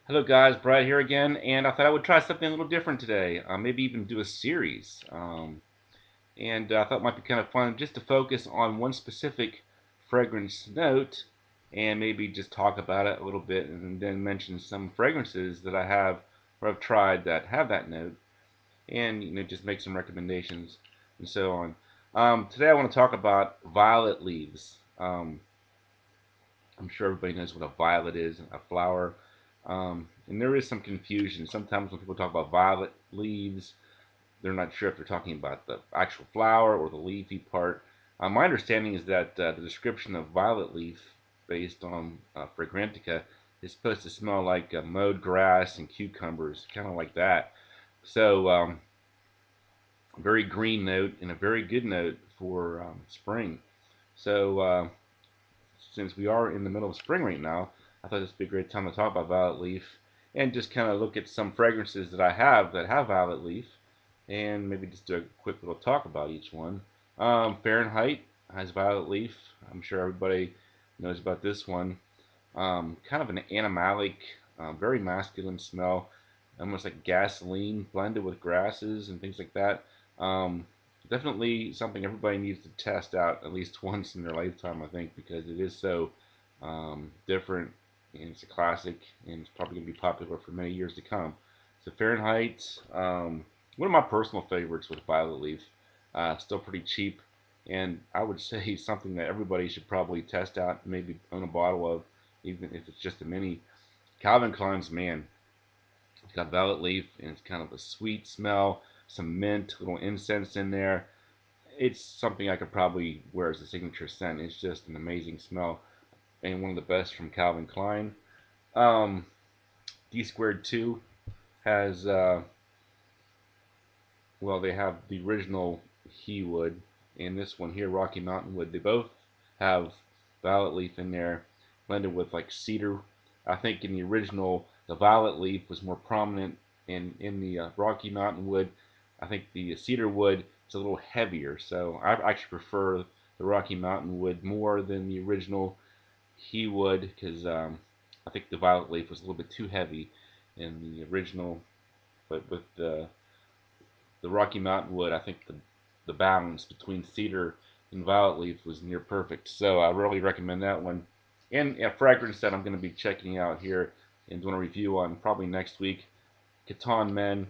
Hello guys, Brad here again, and I thought I would try something a little different today. Maybe even do a series. I thought it might be kind of fun just to focus on one specific fragrance note and maybe just talk about it a little bit and then mention some fragrances that I have or I've tried that have that note and just make some recommendations and so on. Today I want to talk about violet leaves. I'm sure everybody knows what a violet is, a flower. And there is some confusion. Sometimes when people talk about violet leaves, they're not sure if they're talking about the actual flower or the leafy part. My understanding is that the description of violet leaf, based on Fragrantica, is supposed to smell like mowed grass and cucumbers, kind of like that. So, very green note and a very good note for spring. So, since we are in the middle of spring right now, I thought this would be a great time to talk about violet leaf and just kind of look at some fragrances that I have that have violet leaf and maybe just do a quick little talk about each one. Fahrenheit has violet leaf. I'm sure everybody knows about this one. Kind of an animalic, very masculine smell, almost like gasoline blended with grasses and things like that. Um, Definitely something everybody needs to test out at least once in their lifetime, I think, because it is so different and it's a classic and it's probably going to be popular for many years to come. So Fahrenheit, one of my personal favorites with Violet Leaf, still pretty cheap, and I would say something that everybody should probably test out and maybe own a bottle of, even if it's just a mini. Calvin Klein's Man. It's got Violet Leaf and it's kind of a sweet smell, some mint, little incense in there. It's something I could probably wear as a signature scent. It's just an amazing smell and one of the best from Calvin Klein. Um, D Squared 2 has, they have the original He Wood and this one here, Rocky Mountain Wood. They both have violet leaf in there, blended with like cedar. I think in the original, the violet leaf was more prominent in the Rocky Mountain Wood. I think the cedar wood is a little heavier, so I actually prefer the Rocky Mountain Wood more than the original He Wood because I think the violet leaf was a little bit too heavy in the original, but with the Rocky Mountain Wood, I think the balance between cedar and violet leaf was near perfect. So I really recommend that one. And a fragrance that I'm going to be checking out here and doing a review on probably next week, Catan Men,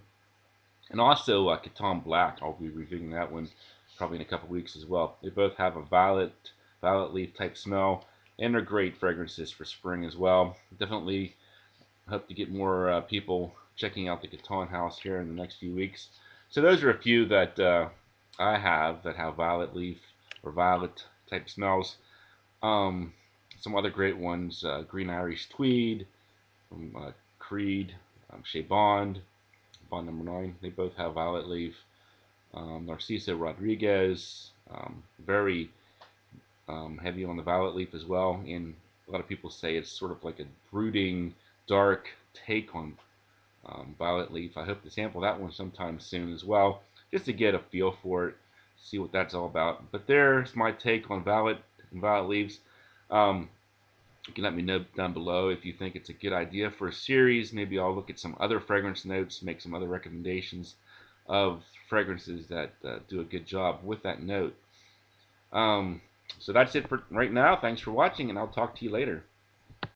and also Catan Black. I'll be reviewing that one probably in a couple weeks as well. They both have a violet leaf type smell, and they're great fragrances for spring as well. Definitely hope to get more people checking out the Catan House here in the next few weeks. So those are a few that I have that have violet leaf or violet type smells. Um, some other great ones: Green Irish Tweed from Creed, Shea Bond, Bond number 9. They both have violet leaf. Narciso Rodriguez, very heavy on the violet leaf as well. And a lot of people say it's sort of like a brooding, dark take on violet leaf. I hope to sample that one sometime soon as well, just to get a feel for it, see what that's all about. But there's my take on violet leaves. Um, you can let me know down below if you think it's a good idea for a series. Maybe I'll look at some other fragrance notes, make some other recommendations of fragrances that do a good job with that note. Um, so that's it for right now. Thanks for watching, and I'll talk to you later.